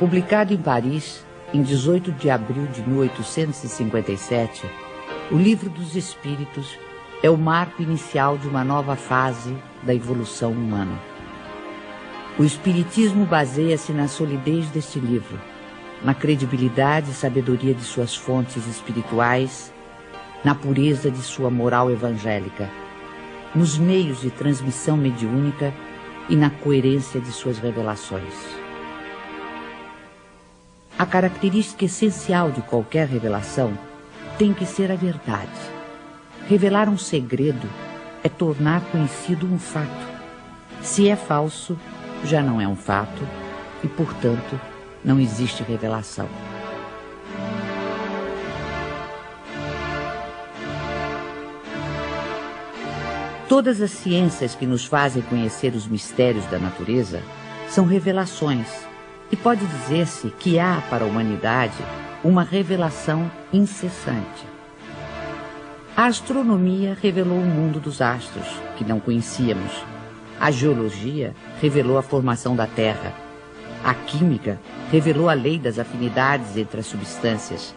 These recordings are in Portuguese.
Publicado em Paris, em 18 de abril de 1857, o Livro dos Espíritos é o marco inicial de uma nova fase da evolução humana. O Espiritismo baseia-se na solidez deste livro, na credibilidade e sabedoria de suas fontes espirituais, na pureza de sua moral evangélica, nos meios de transmissão mediúnica e na coerência de suas revelações. A característica essencial de qualquer revelação tem que ser a verdade. Revelar um segredo é tornar conhecido um fato. Se é falso, já não é um fato e, portanto, não existe revelação. Todas as ciências que nos fazem conhecer os mistérios da natureza são revelações, e pode dizer-se que há para a humanidade uma revelação incessante. A astronomia revelou o mundo dos astros, que não conhecíamos. A geologia revelou a formação da Terra. A química revelou a lei das afinidades entre as substâncias.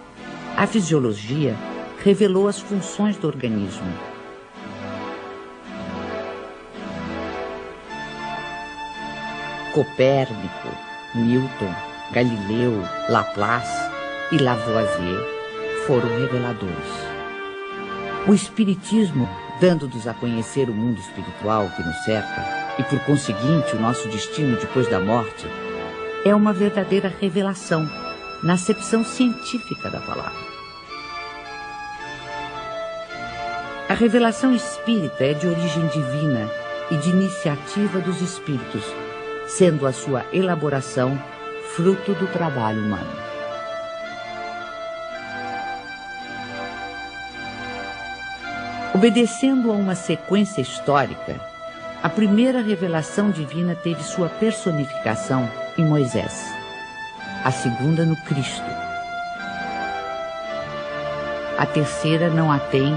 A fisiologia revelou as funções do organismo. Copérnico, Newton, Galileu, Laplace e Lavoisier foram reveladores. O Espiritismo, dando-nos a conhecer o mundo espiritual que nos cerca e, por conseguinte, o nosso destino depois da morte, é uma verdadeira revelação na acepção científica da palavra. A revelação espírita é de origem divina e de iniciativa dos espíritos, sendo a sua elaboração fruto do trabalho humano. Obedecendo a uma sequência histórica, a primeira revelação divina teve sua personificação em Moisés, a segunda no Cristo. A terceira não a tem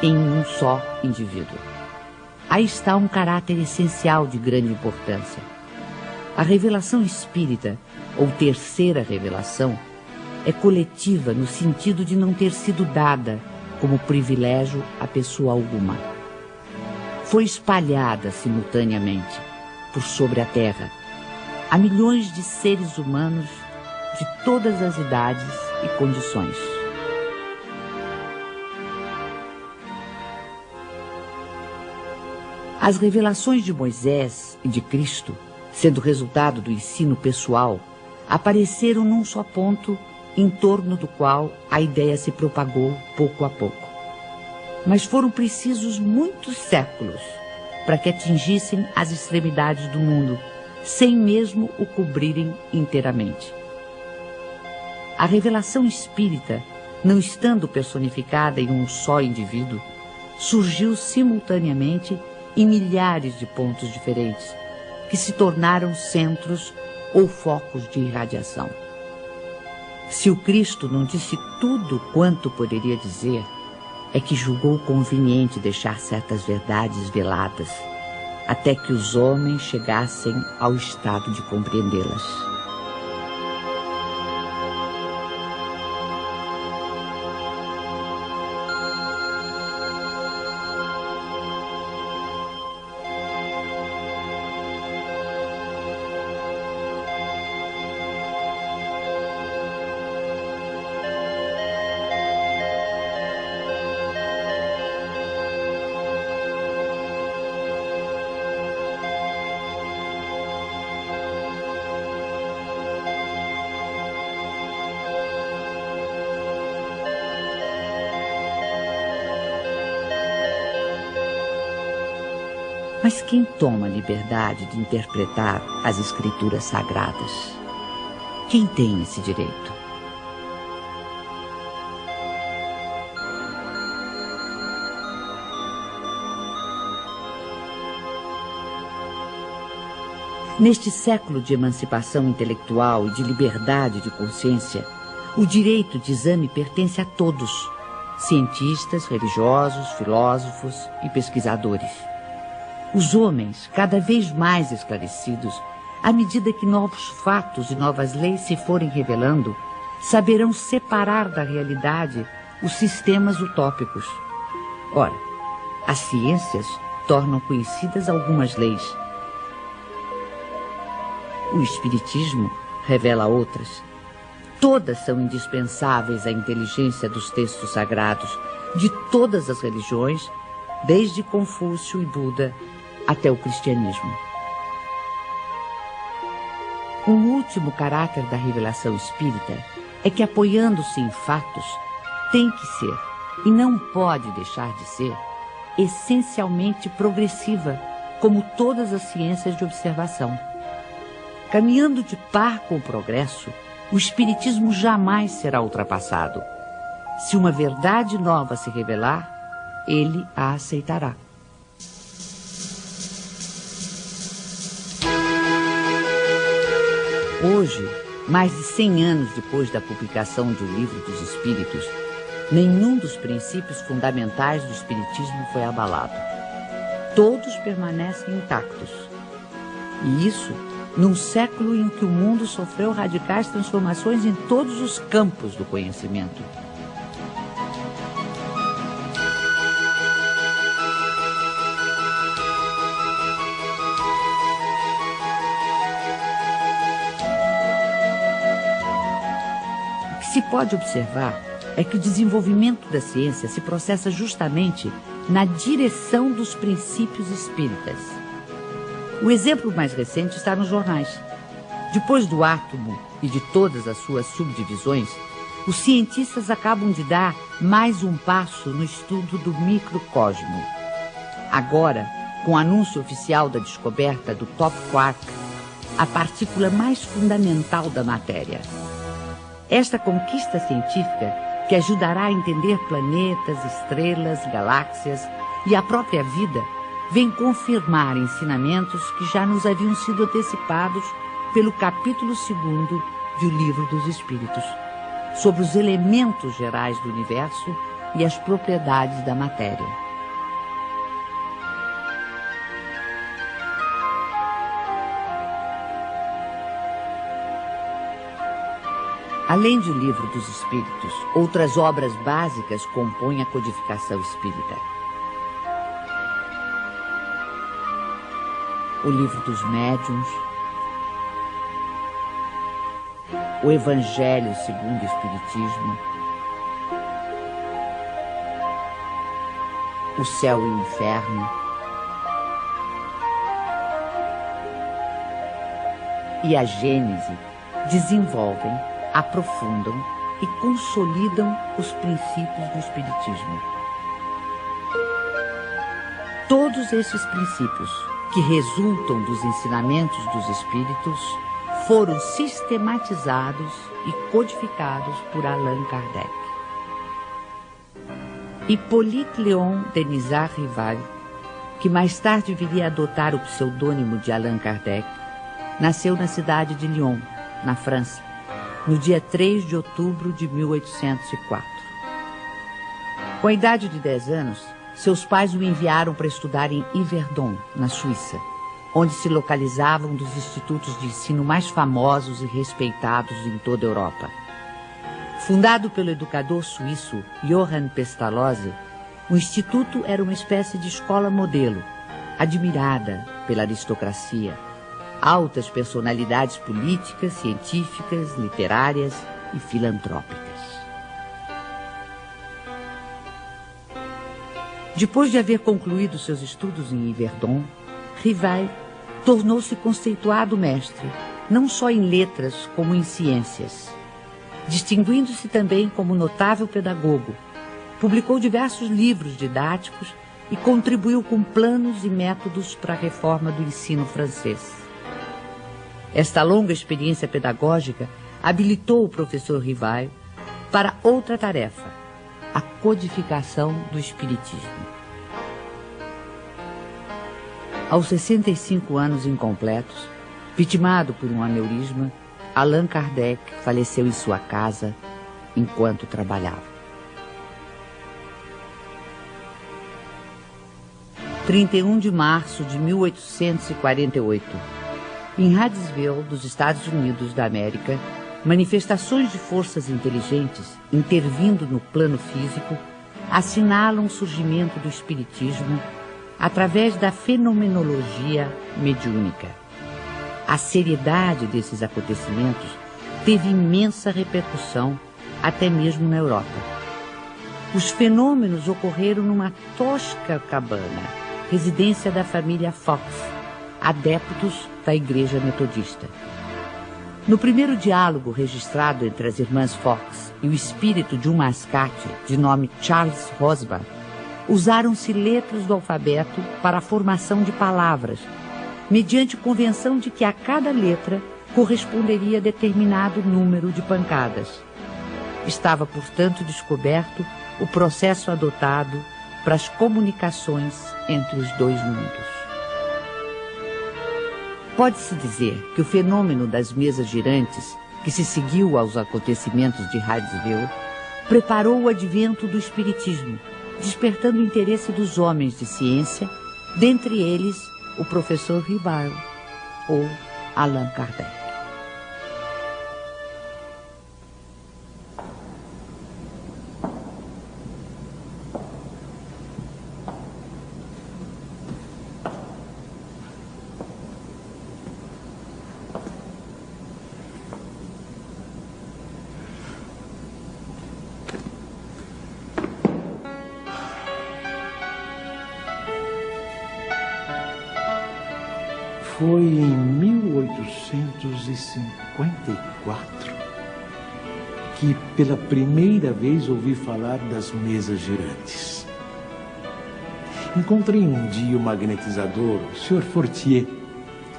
em um só indivíduo. Aí está um caráter essencial de grande importância. A revelação espírita, ou terceira revelação, é coletiva no sentido de não ter sido dada como privilégio a pessoa alguma. Foi espalhada simultaneamente por sobre a terra a milhões de seres humanos de todas as idades e condições. As revelações de Moisés e de Cristo, sendo resultado do ensino pessoal, apareceram num só ponto em torno do qual a ideia se propagou pouco a pouco. Mas foram precisos muitos séculos para que atingissem as extremidades do mundo, sem mesmo o cobrirem inteiramente. A revelação espírita, não estando personificada em um só indivíduo, surgiu simultaneamente em milhares de pontos diferentes, que se tornaram centros ou focos de irradiação. Se o Cristo não disse tudo quanto poderia dizer, é que julgou conveniente deixar certas verdades veladas, até que os homens chegassem ao estado de compreendê-las. Mas quem toma a liberdade de interpretar as escrituras sagradas? Quem tem esse direito? Neste século de emancipação intelectual e de liberdade de consciência, o direito de exame pertence a todos, cientistas, religiosos, filósofos e pesquisadores. Os homens, cada vez mais esclarecidos, à medida que novos fatos e novas leis se forem revelando, saberão separar da realidade os sistemas utópicos. Ora, as ciências tornam conhecidas algumas leis. O Espiritismo revela outras. Todas são indispensáveis à inteligência dos textos sagrados de todas as religiões, desde Confúcio e Buda até o cristianismo. Um último caráter da revelação espírita é que, apoiando-se em fatos, tem que ser, e não pode deixar de ser, essencialmente progressiva, como todas as ciências de observação. Caminhando de par com o progresso, o Espiritismo jamais será ultrapassado. Se uma verdade nova se revelar, ele a aceitará. Hoje, mais de 100 anos depois da publicação de O Livro dos Espíritos, nenhum dos princípios fundamentais do Espiritismo foi abalado. Todos permanecem intactos. E isso num século em que o mundo sofreu radicais transformações em todos os campos do conhecimento. O que se pode observar é que o desenvolvimento da ciência se processa justamente na direção dos princípios espíritas. O exemplo mais recente está nos jornais. Depois do átomo e de todas as suas subdivisões, os cientistas acabam de dar mais um passo no estudo do microcosmo. Agora, com o anúncio oficial da descoberta do top quark, a partícula mais fundamental da matéria. Esta conquista científica, que ajudará a entender planetas, estrelas, galáxias e a própria vida, vem confirmar ensinamentos que já nos haviam sido antecipados pelo capítulo 2º de O Livro dos Espíritos, sobre os elementos gerais do universo e as propriedades da matéria. Além de O Livro dos Espíritos, outras obras básicas compõem a codificação espírita. O Livro dos Médiuns, o Evangelho segundo o Espiritismo, o Céu e o Inferno, e a Gênese desenvolvem, aprofundam e consolidam os princípios do Espiritismo. Todos esses princípios, que resultam dos ensinamentos dos Espíritos, foram sistematizados e codificados por Allan Kardec. Hippolyte Léon Denisard Rival, que mais tarde viria a adotar o pseudônimo de Allan Kardec, nasceu na cidade de Lyon, na França, no dia 3 de outubro de 1804. Com a idade de 10 anos, seus pais o enviaram para estudar em Yverdon, na Suíça, onde se localizavam um dos institutos de ensino mais famosos e respeitados em toda a Europa. Fundado pelo educador suíço Johann Pestalozzi, o instituto era uma espécie de escola modelo, admirada pela aristocracia, altas personalidades políticas, científicas, literárias e filantrópicas. Depois de haver concluído seus estudos em Yverdon, Rival tornou-se conceituado mestre, não só em letras como em ciências. Distinguindo-se também como notável pedagogo, publicou diversos livros didáticos e contribuiu com planos e métodos para a reforma do ensino francês. Esta longa experiência pedagógica habilitou o professor Rival para outra tarefa, a codificação do Espiritismo. Aos 65 anos incompletos, vitimado por um aneurisma, Allan Kardec faleceu em sua casa enquanto trabalhava. 31 de março de 1848. Em Hydesville, dos Estados Unidos da América, manifestações de forças inteligentes intervindo no plano físico assinalam o surgimento do espiritismo através da fenomenologia mediúnica. A seriedade desses acontecimentos teve imensa repercussão até mesmo na Europa. Os fenômenos ocorreram numa tosca cabana, residência da família Fox, adeptos da Igreja Metodista. No primeiro diálogo registrado entre as irmãs Fox e o espírito de um mascate de nome Charles Rosbach, usaram-se letras do alfabeto para a formação de palavras, mediante convenção de que a cada letra corresponderia a determinado número de pancadas. Estava, portanto, descoberto o processo adotado para as comunicações entre os dois mundos. Pode-se dizer que o fenômeno das mesas girantes, que se seguiu aos acontecimentos de Hydesville, preparou o advento do espiritismo, despertando o interesse dos homens de ciência, dentre eles o professor Ribard ou Allan Kardec. Foi em 1854 que pela primeira vez ouvi falar das mesas girantes. Encontrei um dia o magnetizador, o Sr. Fortier,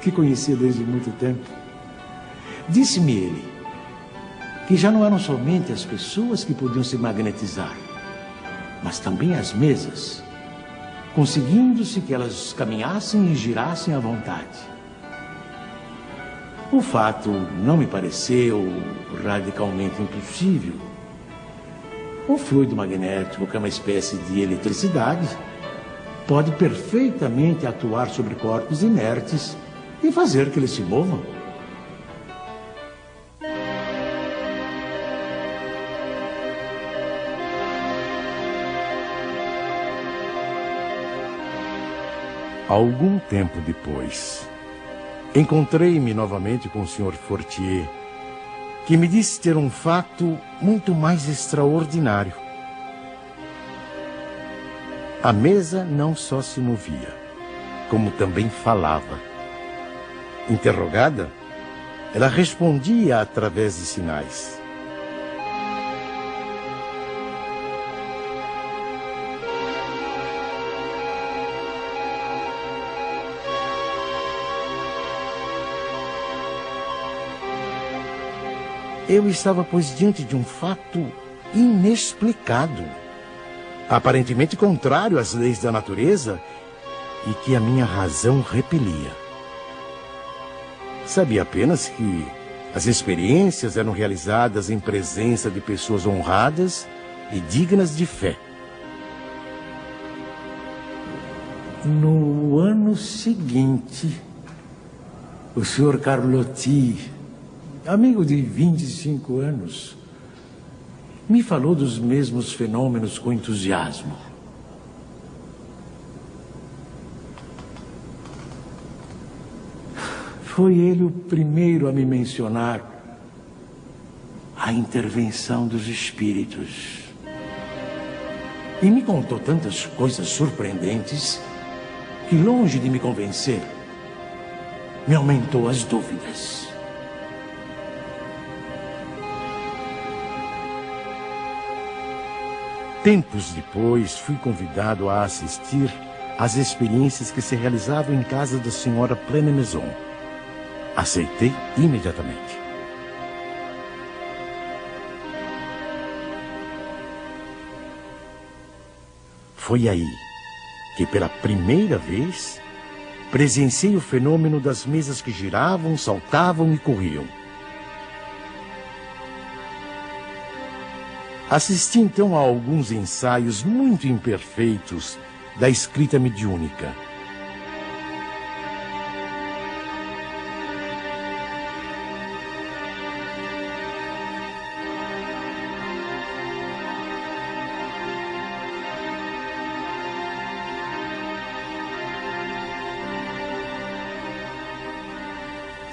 que conhecia desde muito tempo. Disse-me ele que já não eram somente as pessoas que podiam se magnetizar, mas também as mesas, conseguindo-se que elas caminhassem e girassem à vontade. O fato não me pareceu radicalmente impossível. O fluido magnético, que é uma espécie de eletricidade, pode perfeitamente atuar sobre corpos inertes e fazer que eles se movam. Algum tempo depois, encontrei-me novamente com o Sr. Fortier, que me disse ter um fato muito mais extraordinário. A mesa não só se movia, como também falava. Interrogada, ela respondia através de sinais. Eu estava, pois, diante de um fato inexplicado, aparentemente contrário às leis da natureza e que a minha razão repelia. Sabia apenas que as experiências eram realizadas em presença de pessoas honradas e dignas de fé. No ano seguinte, o Sr. Carlotti, amigo de 25 anos, me falou dos mesmos fenômenos com entusiasmo. Foi ele o primeiro a me mencionar a intervenção dos espíritos. E me contou tantas coisas surpreendentes que, longe de me convencer, me aumentou as dúvidas. Tempos depois, fui convidado a assistir às experiências que se realizavam em casa da senhora Pleine-Maison. Aceitei imediatamente. Foi aí que, pela primeira vez, presenciei o fenômeno das mesas que giravam, saltavam e corriam. Assisti então a alguns ensaios muito imperfeitos da escrita mediúnica.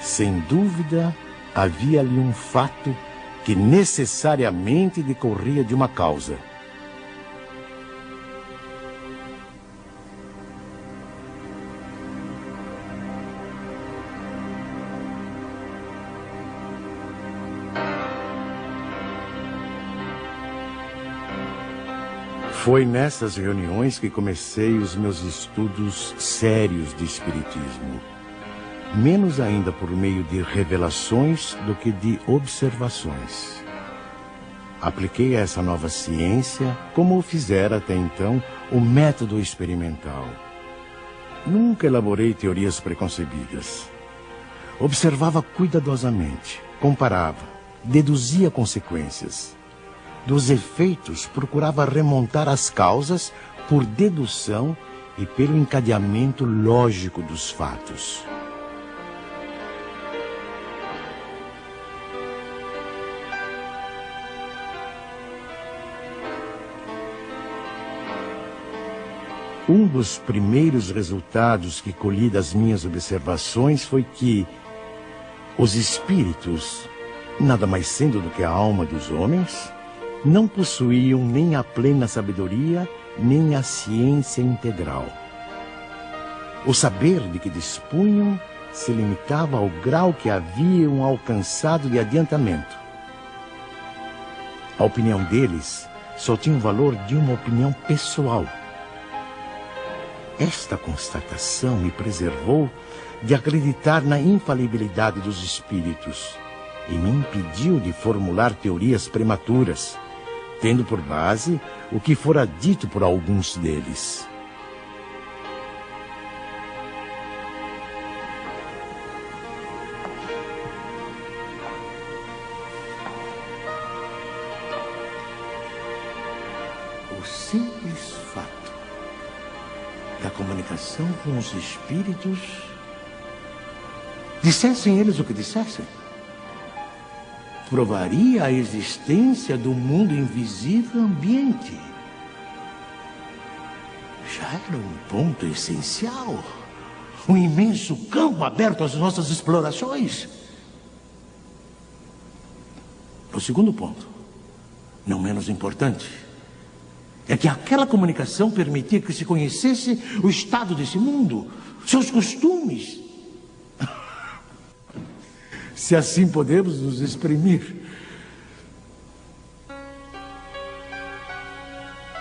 Sem dúvida, havia ali um fato que necessariamente decorria de uma causa. Foi nessas reuniões que comecei os meus estudos sérios de espiritismo. Menos ainda por meio de revelações do que de observações. Apliquei a essa nova ciência, como o fizera até então, o método experimental. Nunca elaborei teorias preconcebidas. Observava cuidadosamente, comparava, deduzia consequências. Dos efeitos, procurava remontar as causas por dedução e pelo encadeamento lógico dos fatos. Um dos primeiros resultados que colhi das minhas observações foi que os espíritos, nada mais sendo do que a alma dos homens, não possuíam nem a plena sabedoria, nem a ciência integral. O saber de que dispunham se limitava ao grau que haviam alcançado de adiantamento. A opinião deles só tinha o valor de uma opinião pessoal. Esta constatação me preservou de acreditar na infalibilidade dos espíritos e me impediu de formular teorias prematuras, tendo por base o que fora dito por alguns deles. O simples fato da comunicação com os espíritos, dissessem eles o que dissessem, provaria a existência do mundo invisível ambiente. Já era um ponto essencial, um imenso campo aberto às nossas explorações. O segundo ponto, não menos importante, é que aquela comunicação permitia que se conhecesse o estado desse mundo, seus costumes. Se assim podemos nos exprimir.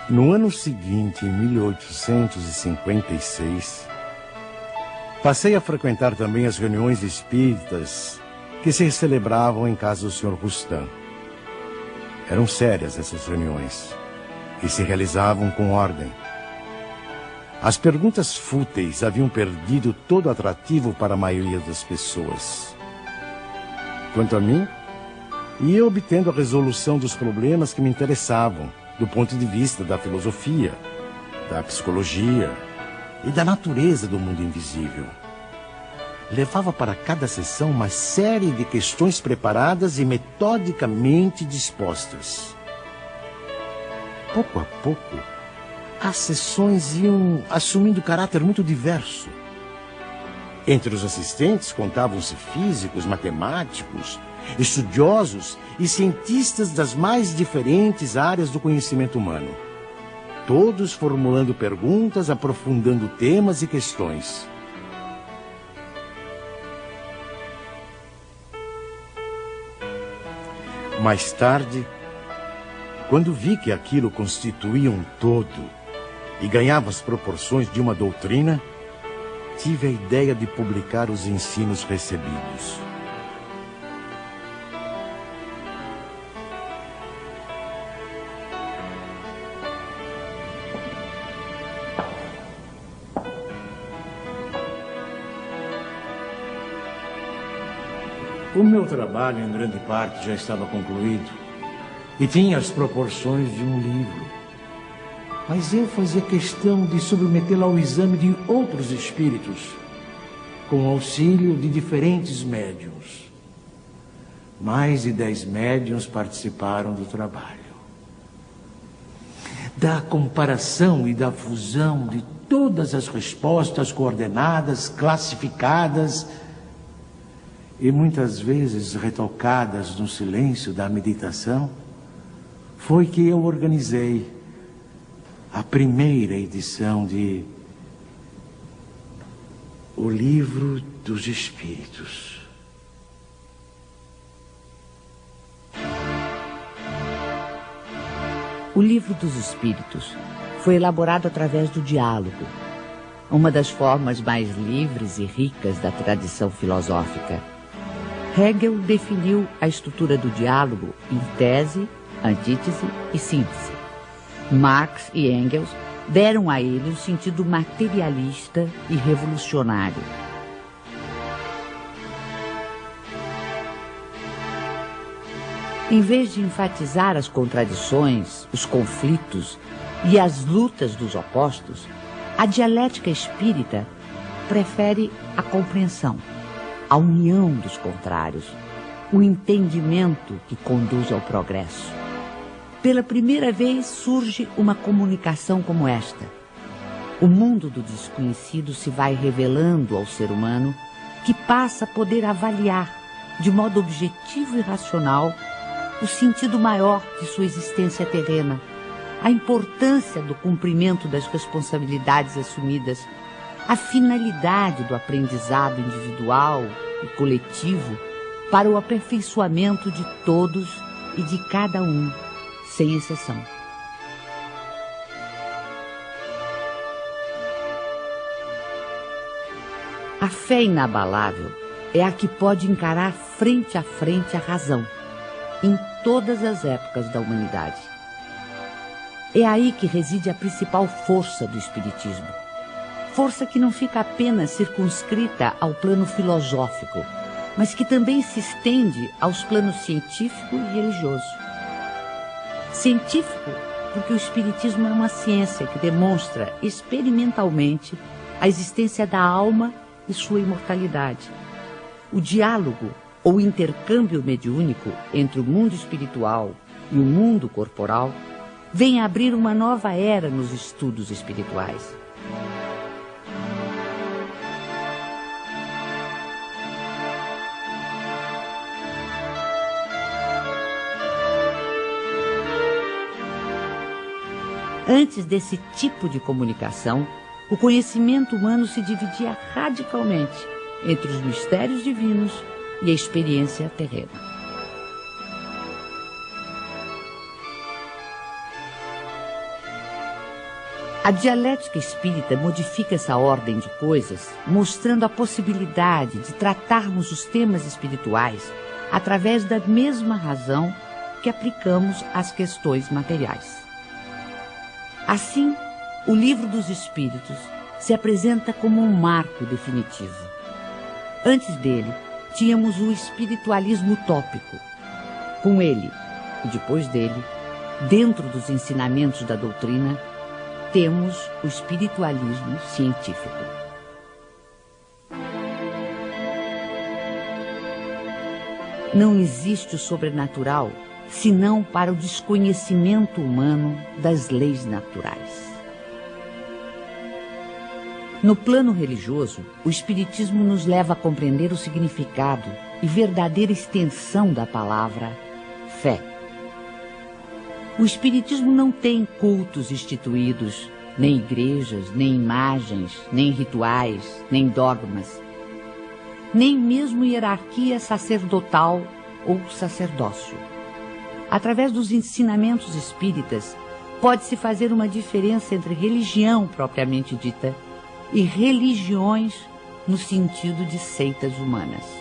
No ano seguinte, em 1856, passei a frequentar também as reuniões espíritas que se celebravam em casa do Sr. Rustam. Eram sérias essas reuniões e se realizavam com ordem. As perguntas fúteis haviam perdido todo atrativo para a maioria das pessoas. Quanto a mim, ia obtendo a resolução dos problemas que me interessavam, do ponto de vista da filosofia, da psicologia e da natureza do mundo invisível. Levava para cada sessão uma série de questões preparadas e metodicamente dispostas. Pouco a pouco, as sessões iam assumindo caráter muito diverso. Entre os assistentes contavam-se físicos, matemáticos, estudiosos e cientistas das mais diferentes áreas do conhecimento humano. Todos formulando perguntas, aprofundando temas e questões. Mais tarde, quando vi que aquilo constituía um todo e ganhava as proporções de uma doutrina, tive a ideia de publicar os ensinos recebidos. O meu trabalho, em grande parte, já estava concluído e tinha as proporções de um livro. Mas eu fazia questão de submetê-lo ao exame de outros espíritos, com auxílio de diferentes médiuns. Mais de 10 médiuns participaram do trabalho. Da comparação e da fusão de todas as respostas coordenadas, classificadas, e muitas vezes retocadas no silêncio da meditação, foi que eu organizei a primeira edição de O Livro dos Espíritos. O Livro dos Espíritos foi elaborado através do diálogo, uma das formas mais livres e ricas da tradição filosófica. Hegel definiu a estrutura do diálogo em tese, antítese e síntese. Marx e Engels deram a ele um sentido materialista e revolucionário. Em vez de enfatizar as contradições, os conflitos e as lutas dos opostos, a dialética espírita prefere a compreensão, a união dos contrários, o entendimento que conduz ao progresso. Pela primeira vez surge uma comunicação como esta. O mundo do desconhecido se vai revelando ao ser humano, que passa a poder avaliar, de modo objetivo e racional, o sentido maior de sua existência terrena, a importância do cumprimento das responsabilidades assumidas, a finalidade do aprendizado individual e coletivo para o aperfeiçoamento de todos e de cada um, sem exceção. A fé inabalável é a que pode encarar frente a frente a razão, em todas as épocas da humanidade. É aí que reside a principal força do Espiritismo. Força que não fica apenas circunscrita ao plano filosófico, mas que também se estende aos planos científico e religioso. Científico, porque o Espiritismo é uma ciência que demonstra experimentalmente a existência da alma e sua imortalidade. O diálogo ou intercâmbio mediúnico entre o mundo espiritual e o mundo corporal vem a abrir uma nova era nos estudos espirituais. Antes desse tipo de comunicação, o conhecimento humano se dividia radicalmente entre os mistérios divinos e a experiência terrena. A dialética espírita modifica essa ordem de coisas, mostrando a possibilidade de tratarmos os temas espirituais através da mesma razão que aplicamos às questões materiais. Assim, o Livro dos Espíritos se apresenta como um marco definitivo. Antes dele, tínhamos o espiritualismo utópico. Com ele, e depois dele, dentro dos ensinamentos da doutrina, temos o espiritualismo científico. Não existe o sobrenatural senão para o desconhecimento humano das leis naturais. No plano religioso, o Espiritismo nos leva a compreender o significado e verdadeira extensão da palavra fé. O Espiritismo não tem cultos instituídos, nem igrejas, nem imagens, nem rituais, nem dogmas, nem mesmo hierarquia sacerdotal ou sacerdócio. Através dos ensinamentos espíritas, pode-se fazer uma diferença entre religião propriamente dita e religiões no sentido de seitas humanas.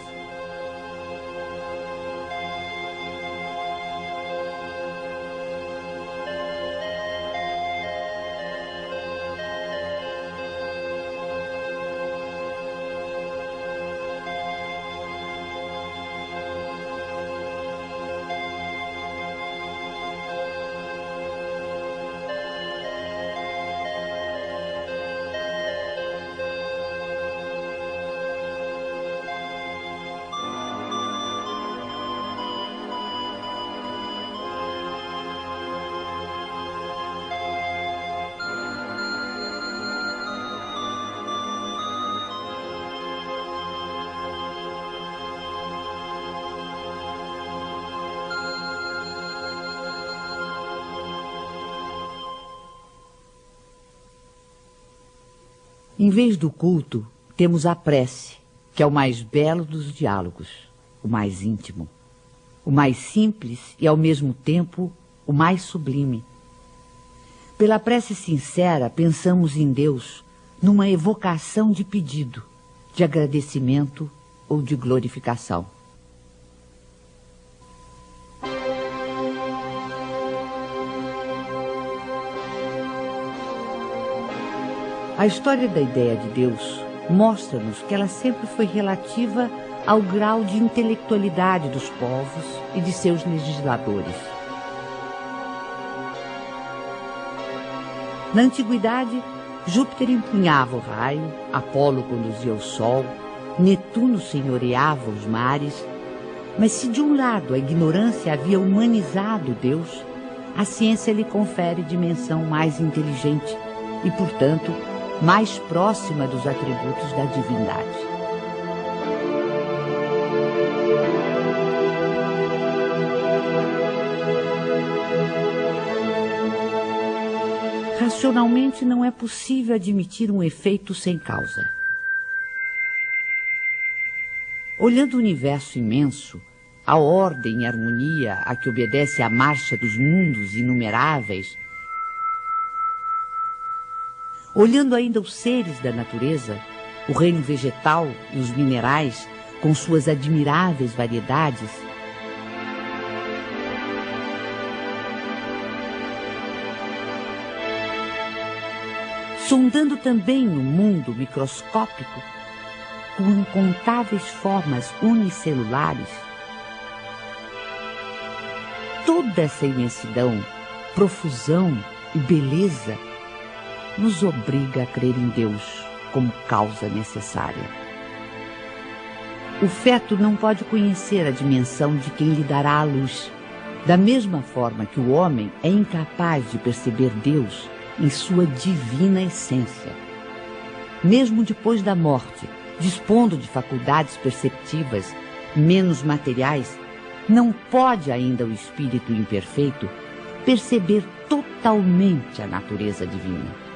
Em vez do culto, temos a prece, que é o mais belo dos diálogos, o mais íntimo, o mais simples e, ao mesmo tempo, o mais sublime. Pela prece sincera, pensamos em Deus numa evocação de pedido, de agradecimento ou de glorificação. A história da ideia de Deus mostra-nos que ela sempre foi relativa ao grau de intelectualidade dos povos e de seus legisladores. Na antiguidade, Júpiter empunhava o raio, Apolo conduzia o sol, Netuno senhoreava os mares, mas se de um lado a ignorância havia humanizado Deus, a ciência lhe confere dimensão mais inteligente e, portanto, mais próxima dos atributos da divindade. Racionalmente não é possível admitir um efeito sem causa. Olhando o universo imenso, a ordem e harmonia a que obedece a marcha dos mundos inumeráveis, olhando ainda os seres da natureza, o reino vegetal e os minerais, com suas admiráveis variedades, sondando também o mundo microscópico, com incontáveis formas unicelulares, toda essa imensidão, profusão e beleza nos obriga a crer em Deus como causa necessária. O feto não pode conhecer a dimensão de quem lhe dará a luz, da mesma forma que o homem é incapaz de perceber Deus em sua divina essência. Mesmo depois da morte, dispondo de faculdades perceptivas menos materiais, não pode ainda o espírito imperfeito perceber totalmente a natureza divina.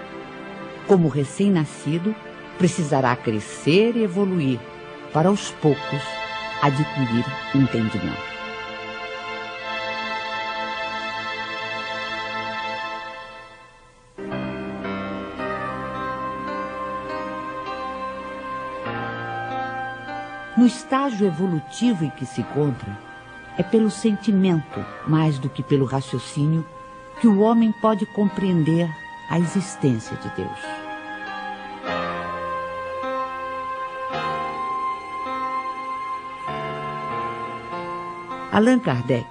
Como recém-nascido, precisará crescer e evoluir para aos poucos adquirir entendimento. No estágio evolutivo em que se encontra, é pelo sentimento, mais do que pelo raciocínio, que o homem pode compreender a existência de Deus. Allan Kardec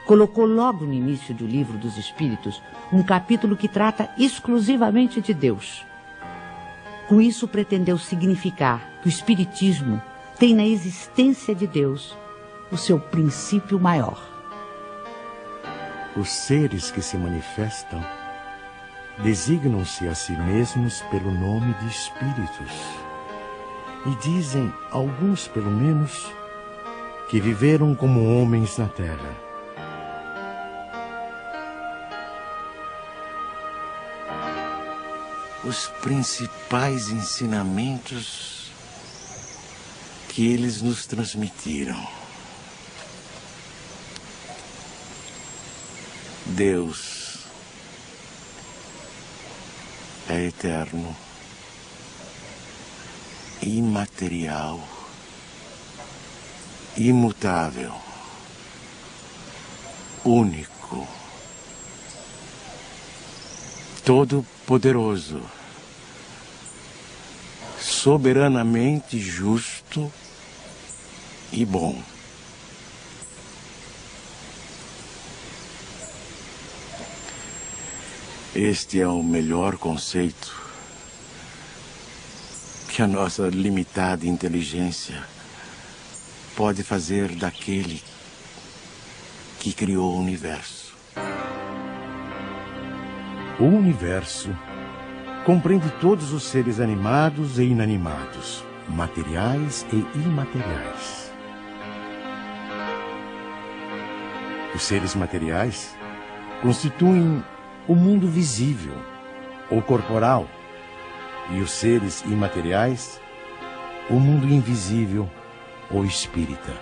colocou logo no início do Livro dos Espíritos um capítulo que trata exclusivamente de Deus. Com isso pretendeu significar que o Espiritismo tem na existência de Deus o seu princípio maior. Os seres que se manifestam designam-se a si mesmos pelo nome de espíritos e dizem, alguns pelo menos, que viveram como homens na terra. Os principais ensinamentos que eles nos transmitiram. Deus é eterno, imaterial, imutável, único, todo-poderoso, soberanamente justo e bom. Este é o melhor conceito que a nossa limitada inteligência pode fazer daquele que criou o universo. O universo compreende todos os seres animados e inanimados, materiais e imateriais. Os seres materiais constituem o mundo visível ou corporal, e os seres imateriais, o mundo invisível ou espírita.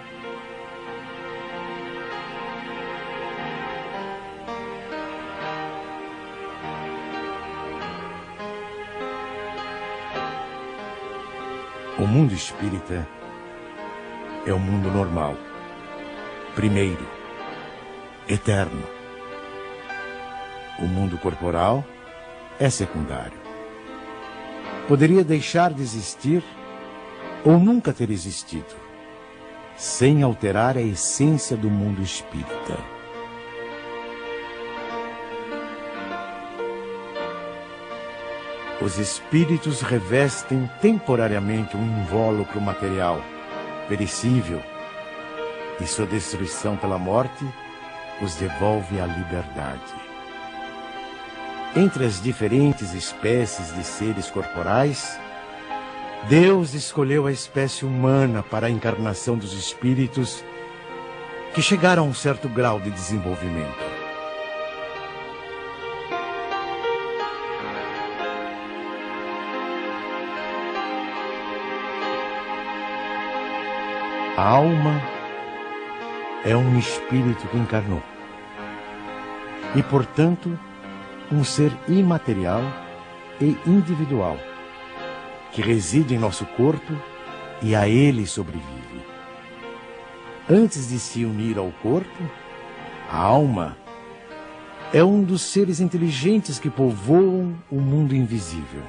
O mundo espírita é o mundo normal, primeiro, eterno. O mundo corporal é secundário. Poderia deixar de existir ou nunca ter existido, sem alterar a essência do mundo espírita. Os espíritos revestem temporariamente um invólucro material, perecível, e sua destruição pela morte os devolve à liberdade. Entre as diferentes espécies de seres corporais, Deus escolheu a espécie humana para a encarnação dos espíritos que chegaram a um certo grau de desenvolvimento. A alma é um espírito que encarnou e, portanto, um ser imaterial e individual que reside em nosso corpo e a ele sobrevive. Antes de se unir ao corpo, a alma é um dos seres inteligentes que povoam o mundo invisível.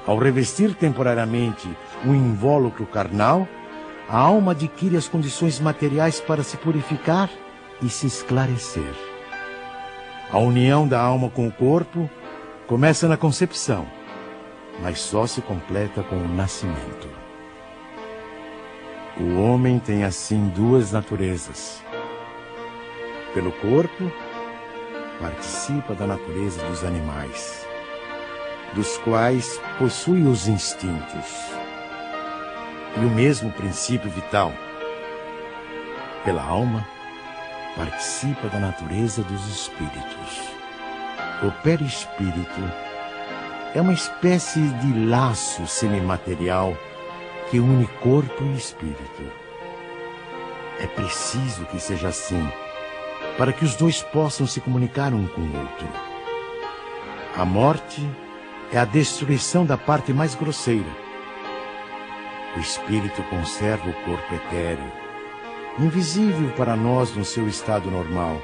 Ao revestir temporariamente um invólucro carnal, a alma adquire as condições materiais para se purificar e se esclarecer. A união da alma com o corpo começa na concepção, mas só se completa com o nascimento. O homem tem assim duas naturezas. Pelo corpo, participa da natureza dos animais, dos quais possui os instintos e o mesmo princípio vital. Pela alma, participa da natureza dos espíritos. O perispírito é uma espécie de laço semimaterial que une corpo e espírito. É preciso que seja assim, para que os dois possam se comunicar um com o outro. A morte é a destruição da parte mais grosseira. O espírito conserva o corpo etéreo, invisível para nós no seu estado normal,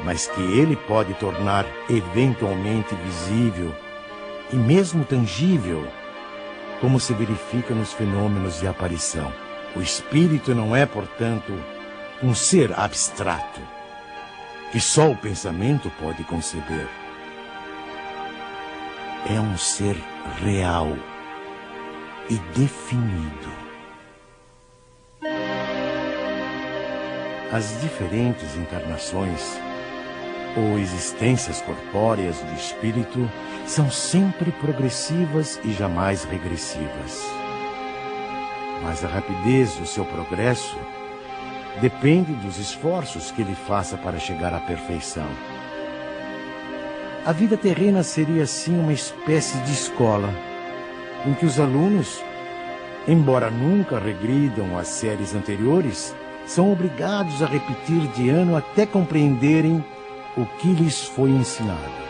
mas que ele pode tornar eventualmente visível e mesmo tangível, como se verifica nos fenômenos de aparição. O espírito não é, portanto, um ser abstrato, que só o pensamento pode conceber. É um ser real e definido. As diferentes encarnações ou existências corpóreas do espírito são sempre progressivas e jamais regressivas. Mas a rapidez do seu progresso depende dos esforços que ele faça para chegar à perfeição. A vida terrena seria assim uma espécie de escola, em que os alunos, embora nunca regridam às séries anteriores, são obrigados a repetir de ano até compreenderem o que lhes foi ensinado.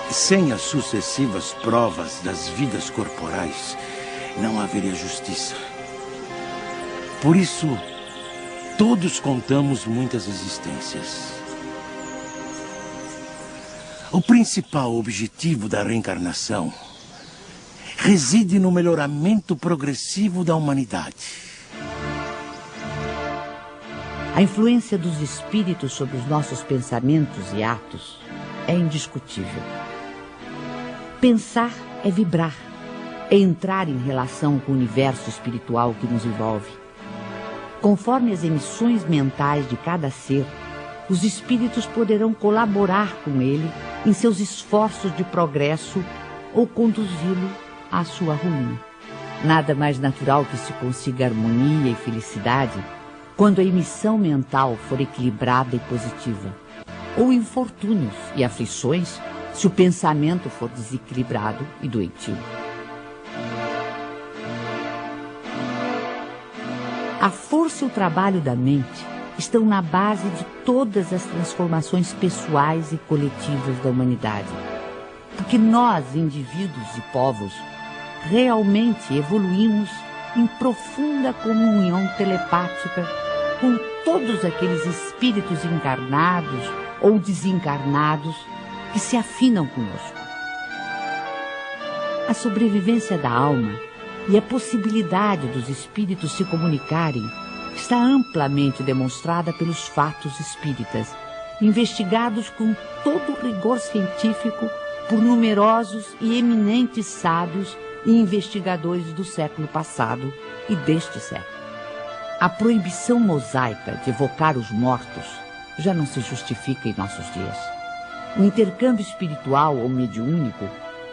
Sem as sucessivas provas das vidas corporais, não haveria justiça. Por isso, todos contamos muitas existências. O principal objetivo da reencarnação reside no melhoramento progressivo da humanidade. A influência dos espíritos sobre os nossos pensamentos e atos é indiscutível. Pensar é vibrar, é entrar em relação com o universo espiritual que nos envolve. Conforme as emissões mentais de cada ser, os espíritos poderão colaborar com ele em seus esforços de progresso ou conduzi-lo à sua ruína. Nada mais natural que se consiga harmonia e felicidade quando a emissão mental for equilibrada e positiva. ou infortúnios e aflições se o pensamento for desequilibrado e doentio. A força e o trabalho da mente estão na base de todas as transformações pessoais e coletivas da humanidade. Porque nós, indivíduos e povos, realmente evoluímos em profunda comunhão telepática com todos aqueles espíritos encarnados ou desencarnados que se afinam conosco. A sobrevivência da alma e a possibilidade dos espíritos se comunicarem está amplamente demonstrada pelos fatos espíritas, investigados com todo o rigor científico por numerosos e eminentes sábios e investigadores do século passado e deste século. A proibição mosaica de evocar os mortos já não se justifica em nossos dias. O intercâmbio espiritual ou mediúnico,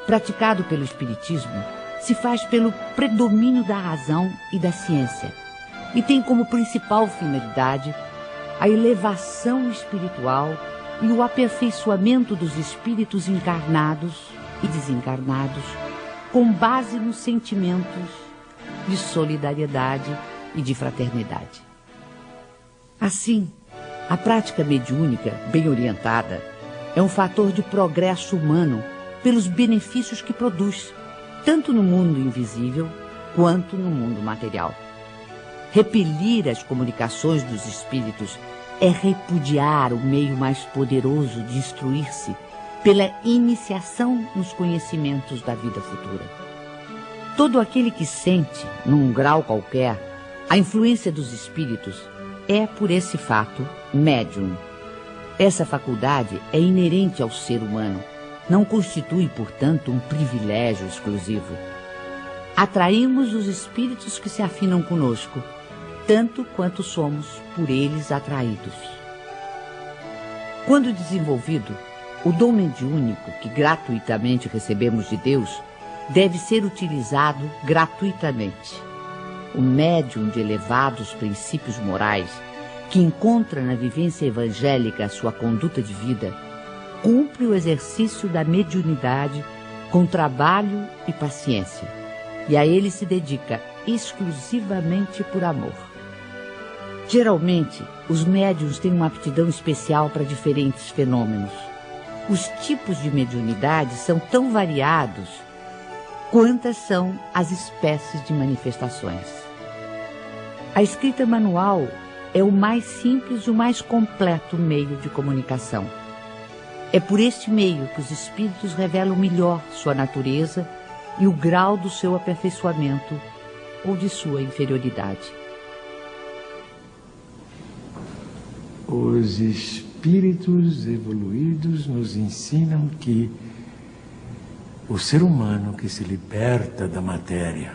praticado pelo espiritismo, se faz pelo predomínio da razão e da ciência e tem como principal finalidade a elevação espiritual e o aperfeiçoamento dos espíritos encarnados e desencarnados com base nos sentimentos de solidariedade e de fraternidade. Assim, a prática mediúnica, bem orientada, é um fator de progresso humano pelos benefícios que produz, tanto no mundo invisível quanto no mundo material. Repelir as comunicações dos espíritos é repudiar o meio mais poderoso de instruir-se pela iniciação nos conhecimentos da vida futura. Todo aquele que sente, num grau qualquer, a influência dos espíritos é, por esse fato, médium. Essa faculdade é inerente ao ser humano, não constitui, portanto, um privilégio exclusivo. Atraímos os espíritos que se afinam conosco, tanto quanto somos por eles atraídos. Quando desenvolvido, o dom mediúnico que gratuitamente recebemos de Deus deve ser utilizado gratuitamente. O médium de elevados princípios morais, que encontra na vivência evangélica a sua conduta de vida, cumpre o exercício da mediunidade com trabalho e paciência, e a ele se dedica exclusivamente por amor. Geralmente, os médiuns têm uma aptidão especial para diferentes fenômenos. Os tipos de mediunidade são tão variados quantas são as espécies de manifestações. A escrita manual é o mais simples e o mais completo meio de comunicação. É por este meio que os espíritos revelam melhor sua natureza e o grau do seu aperfeiçoamento ou de sua inferioridade. Os espíritos evoluídos nos ensinam que o ser humano que se liberta da matéria,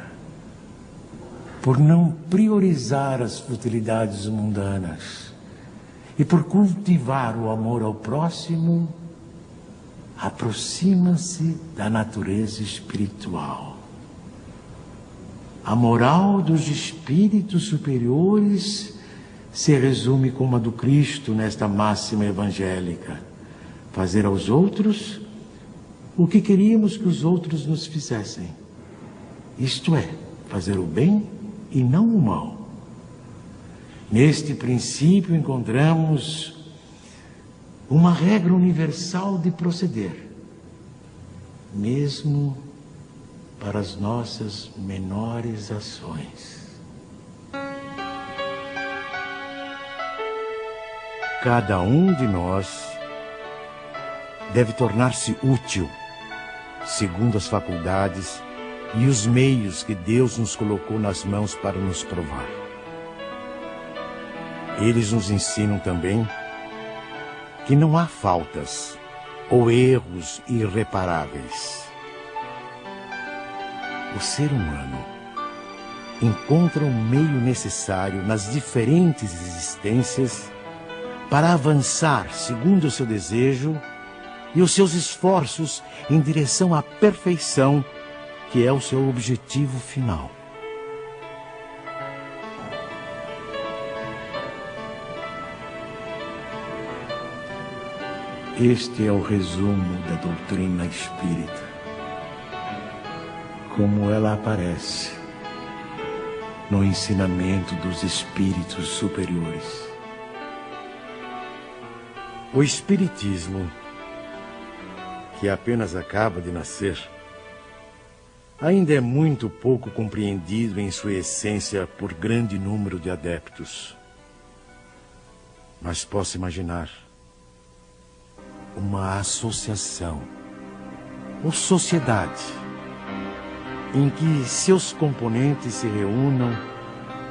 por não priorizar as futilidades mundanas e por cultivar o amor ao próximo, aproxima-se da natureza espiritual. A moral dos espíritos superiores se resume como a do Cristo nesta máxima evangélica: fazer aos outros o que queríamos que os outros nos fizessem. Isto é, fazer o bem e não o mal. Neste princípio encontramos uma regra universal de proceder, mesmo para as nossas menores ações. Cada um de nós deve tornar-se útil, segundo as faculdades e os meios que Deus nos colocou nas mãos para nos provar. Eles nos ensinam também que não há faltas ou erros irreparáveis. O ser humano encontra o meio necessário nas diferentes existências para avançar segundo o seu desejo e os seus esforços em direção à perfeição, que é o seu objetivo final. Este é o resumo da doutrina espírita, como ela aparece no ensinamento dos espíritos superiores. O espiritismo, que apenas acaba de nascer, ainda é muito pouco compreendido em sua essência por grande número de adeptos. Mas posso imaginar uma associação ou sociedade em que seus componentes se reúnam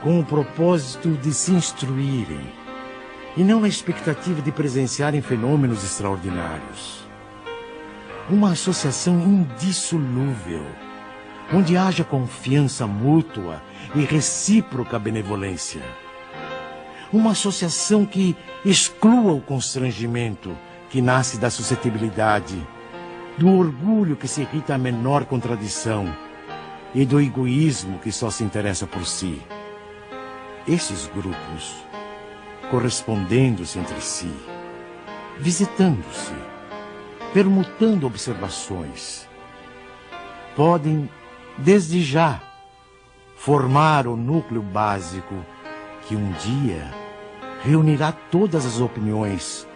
com o propósito de se instruírem e não na expectativa de presenciarem fenômenos extraordinários. Uma associação indissolúvel, onde haja confiança mútua e recíproca benevolência. Uma associação que exclua o constrangimento que nasce da suscetibilidade, do orgulho que se irrita à menor contradição e do egoísmo que só se interessa por si. Esses grupos, correspondendo-se entre si, visitando-se, permutando observações, podem, desde já, formar o núcleo básico que um dia reunirá todas as opiniões,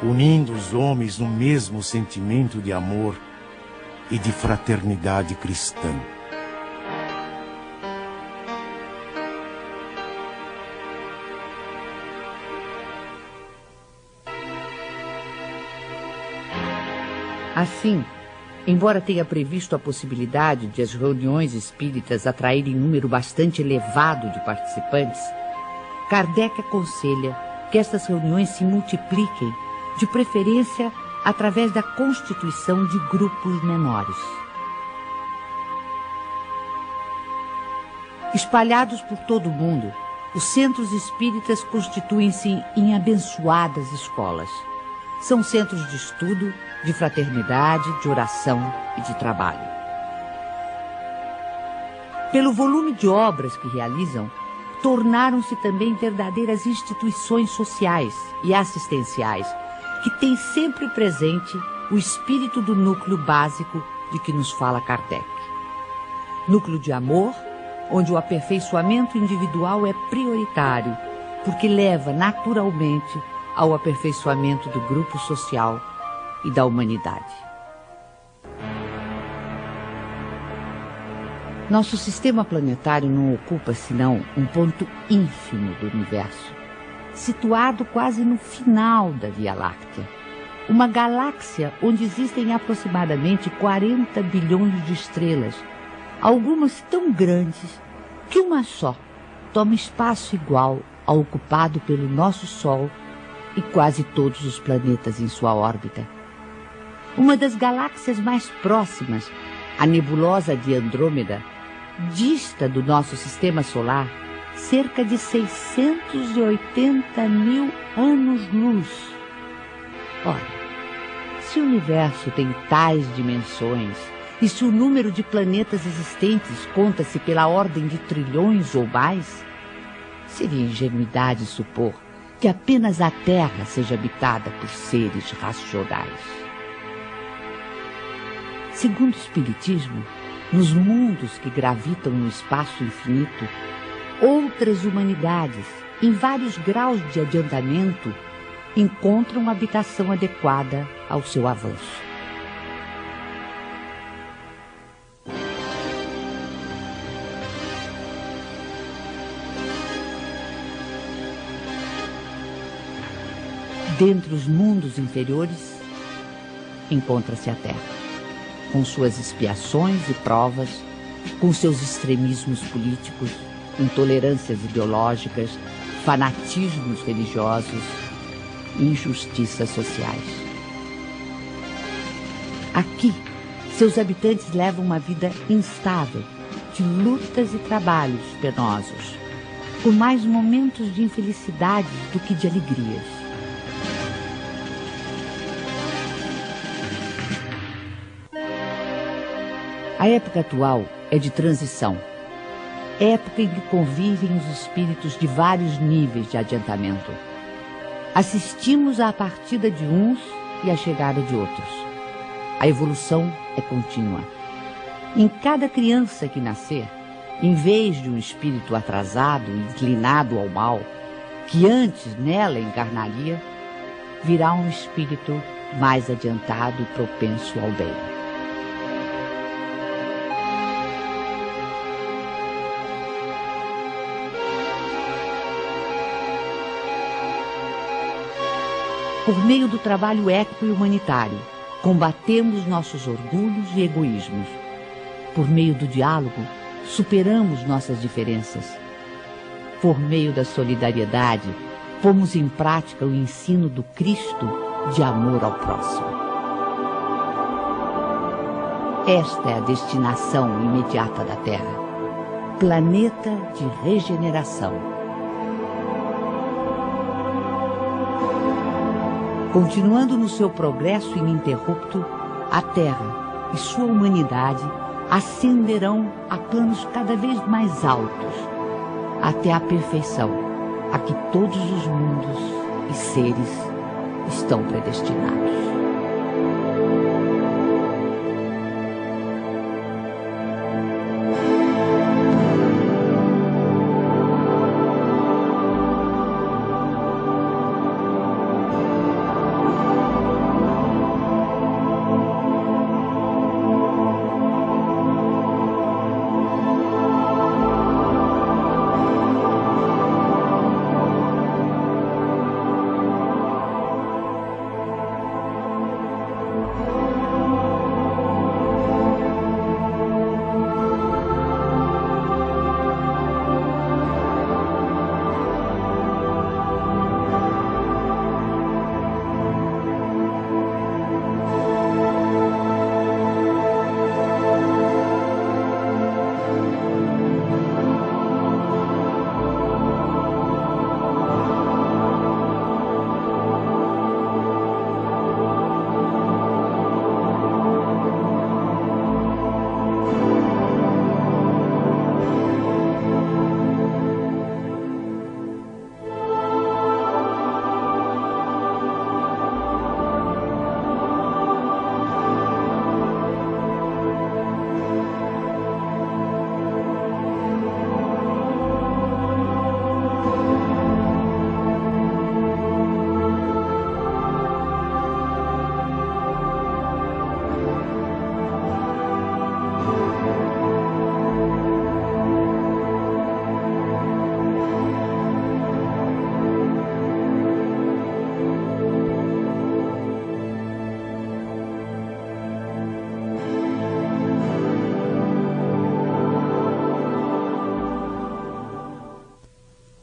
unindo os homens no mesmo sentimento de amor e de fraternidade cristã. Assim, embora tenha previsto a possibilidade de as reuniões espíritas atraírem número bastante elevado de participantes, Kardec aconselha que estas reuniões se multipliquem, de preferência através da constituição de grupos menores. Espalhados por todo o mundo, os centros espíritas constituem-se em abençoadas escolas. São centros de estudo, de fraternidade, de oração e de trabalho. Pelo volume de obras que realizam, tornaram-se também verdadeiras instituições sociais e assistenciais, que têm sempre presente o espírito do núcleo básico de que nos fala Kardec. Núcleo de amor, onde o aperfeiçoamento individual é prioritário, porque leva naturalmente ao aperfeiçoamento do grupo social e da humanidade. Nosso sistema planetário não ocupa senão um ponto ínfimo do universo, situado quase no final da Via Láctea, uma galáxia onde existem aproximadamente 40 bilhões de estrelas, algumas tão grandes que uma só toma espaço igual ao ocupado pelo nosso Sol e quase todos os planetas em sua órbita. Uma das galáxias mais próximas, a nebulosa de Andrômeda, dista do nosso sistema solar cerca de 680 mil anos-luz. Ora, se o universo tem tais dimensões e se o número de planetas existentes conta-se pela ordem de trilhões ou mais, seria ingenuidade supor que apenas a Terra seja habitada por seres racionais. Segundo o Espiritismo, nos mundos que gravitam no espaço infinito, outras humanidades, em vários graus de adiantamento, encontram habitação adequada ao seu avanço. Dentre os mundos inferiores, encontra-se a Terra, com suas expiações e provas, com seus extremismos políticos, intolerâncias ideológicas, fanatismos religiosos e injustiças sociais. Aqui, seus habitantes levam uma vida instável, de lutas e trabalhos penosos, com mais momentos de infelicidade do que de alegrias. A época atual é de transição, época em que convivem os espíritos de vários níveis de adiantamento. Assistimos à partida de uns e a chegada de outros. A evolução é contínua. Em cada criança que nascer, em vez de um espírito atrasado e inclinado ao mal, que antes nela encarnaria, virá um espírito mais adiantado e propenso ao bem. Por meio do trabalho ético e humanitário, combatemos nossos orgulhos e egoísmos. Por meio do diálogo, superamos nossas diferenças. Por meio da solidariedade, pomos em prática o ensino do Cristo de amor ao próximo. Esta é a destinação imediata da Terra, planeta de regeneração. Continuando no seu progresso ininterrupto, a Terra e sua humanidade ascenderão a planos cada vez mais altos, até a perfeição a que todos os mundos e seres estão predestinados.